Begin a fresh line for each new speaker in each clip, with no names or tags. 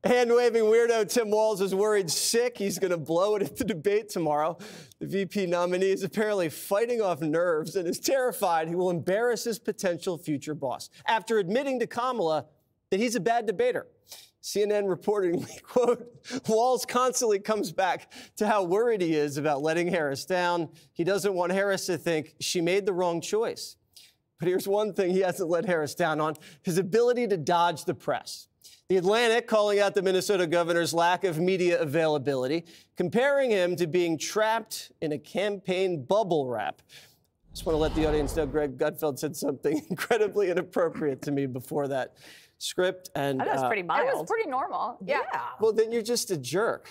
Hand-waving weirdo Tim Walz is worried sick. He's going to blow it at the debate tomorrow. The VP nominee is apparently fighting off nerves and is terrified he will embarrass his potential future boss after admitting to Kamala that he's a bad debater. CNN reportedly, quote, Walz constantly comes back to how worried he is about letting Harris down. He doesn't want Harris to think she made the wrong choice. But here's one thing he hasn't let Harris down on, his ability to dodge the press. The Atlantic calling out the Minnesota governor's lack of media availability, comparing him to being trapped in a campaign bubble wrap. Just want to let the audience know Greg Gutfeld said something incredibly inappropriate to me before that script. And
that was pretty mild.
It was pretty normal. Yeah.
Well, then you're just a jerk.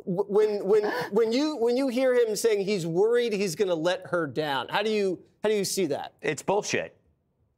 When you hear him saying he's worried he's going to let her down, how do you see that?
It's bullshit.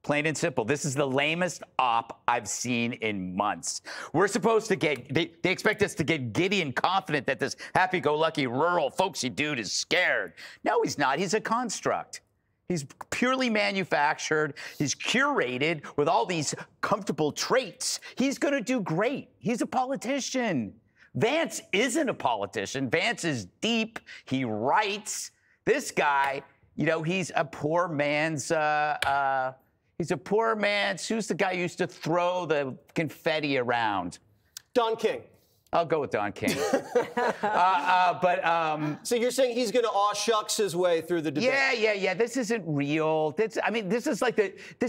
Plain and simple. This is the lamest op I've seen in months. We're supposed to get, they expect us to get giddy and confident that this happy-go-lucky, rural, folksy dude is scared. No, he's not. He's a construct. He's purely manufactured. He's curated with all these comfortable traits. He's going to do great. He's a politician. Vance isn't a politician. Vance is deep. He writes. This guy, you know, he's a poor man's, who's the guy who used to throw the confetti around?
Don King.
I'll go with Don King.
So you're saying he's going to aw shucks his way through the debate?
Yeah. This isn't real. This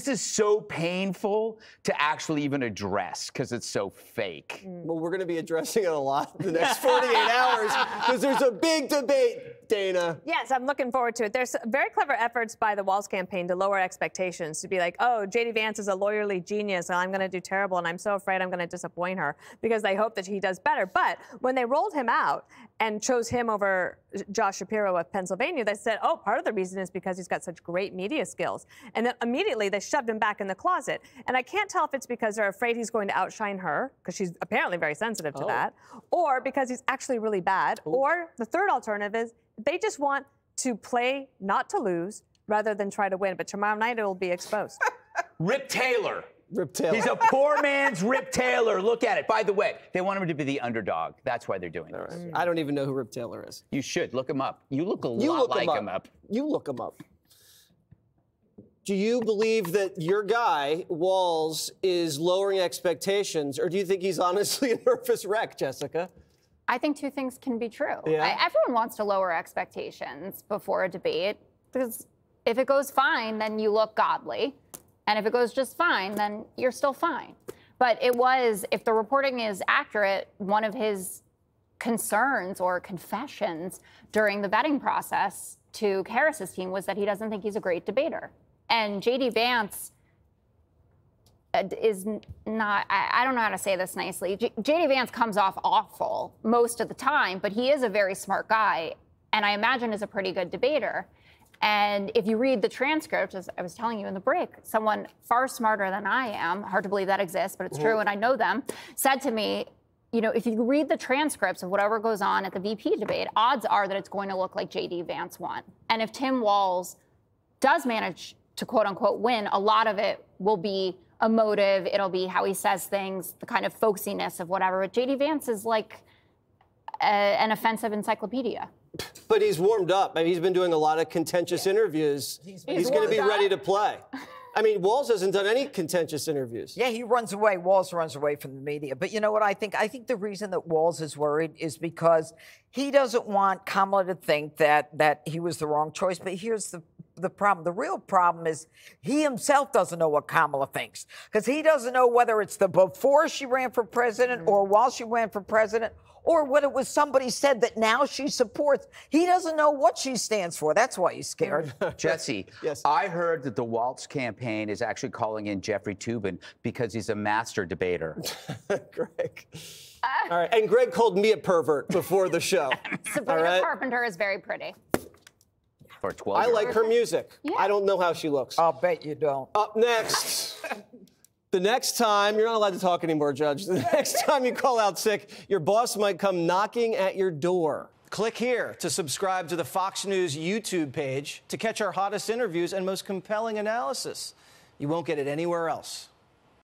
is so painful to actually even address because it's so fake.
Well, we're going to be addressing it a lot in the next 48 hours because there's a big debate, Dana.
Yes, I'm looking forward to it. There's very clever efforts by the Walz campaign to lower expectations, to be like, oh, J.D. Vance is a lawyerly genius, and I'm going to do terrible, and I'm so afraid I'm going to disappoint her, because they hope that he does better. But when they rolled him out and chose him over Josh Shapiro of Pennsylvania, they said, oh, part of the reason is because he's got such great media skills. And then immediately they shoved him back in the closet. And I can't tell if it's because they're afraid he's going to outshine her, because she's apparently very sensitive to that, or because he's actually really bad, or the third alternative is they just want to play not to lose rather than try to win. But tomorrow night it will be exposed.
Rip Taylor.
Rip Taylor.
He's a poor man's Rip Taylor. Look at it. By the way, they want him to be the underdog. That's why they're doing this.
Right. I don't even know who Rip Taylor is.
You should. Look him up. You look a lot like him up.
You look him up. Do you believe that your guy, Walz, is lowering expectations, or do you think he's honestly a nervous wreck, Jessica?
I think two things can be true.
Yeah.
Everyone wants to lower expectations before a debate, because if it goes fine, then you look godly. And if it goes just fine, then you're still fine. But it was, if the reporting is accurate, one of his concerns or confessions during the vetting process to Harris's team was that he doesn't think he's a great debater. And J.D. Vance is not, I don't know how to say this nicely. J.D. Vance comes off awful most of the time, but he is a very smart guy, and I imagine is a pretty good debater. And if you read the transcript, as I was telling you in the break, someone far smarter than I am, hard to believe that exists, but it's true and I know them, said to me, you know, if you read the transcripts of whatever goes on at the VP debate, odds are that it's going to look like J.D. Vance won. And if Tim Walz does manage to quote unquote win, a lot of it will be emotive. It'll be how he says things, the kind of folksiness of whatever. But J.D. Vance is like an offensive encyclopedia.
But he's warmed up. I mean, he's been doing a lot of contentious interviews. He's going to be ready to play. I mean, Walz hasn't done any contentious interviews.
Yeah, he runs away. Walz runs away from the media. But you know what I think? I think the reason that Walz is worried is because he doesn't want Kamala to think that he was the wrong choice. But here's the problem. The real problem is he himself doesn't know what Kamala thinks, because he doesn't know whether it's before she ran for president or while she ran for president, or what it was somebody said that now she supports. He doesn't know what she stands for. That's why he's scared.
Jesse,
yes.
I heard that the Walz campaign is actually calling in Jeffrey Toobin because he's a master debater.
Greg. All right. And Greg called me a pervert before the show.
Sabrina Carpenter is very pretty.
For 12
I like her music.
Yeah.
I don't know how she looks.
I'll bet you don't.
Up next. The next time, you're not allowed to talk anymore, Judge. The next time you call out sick, your boss might come knocking at your door. Click here to subscribe to the Fox News YouTube page to catch our hottest interviews and most compelling analysis. You won't get it anywhere else.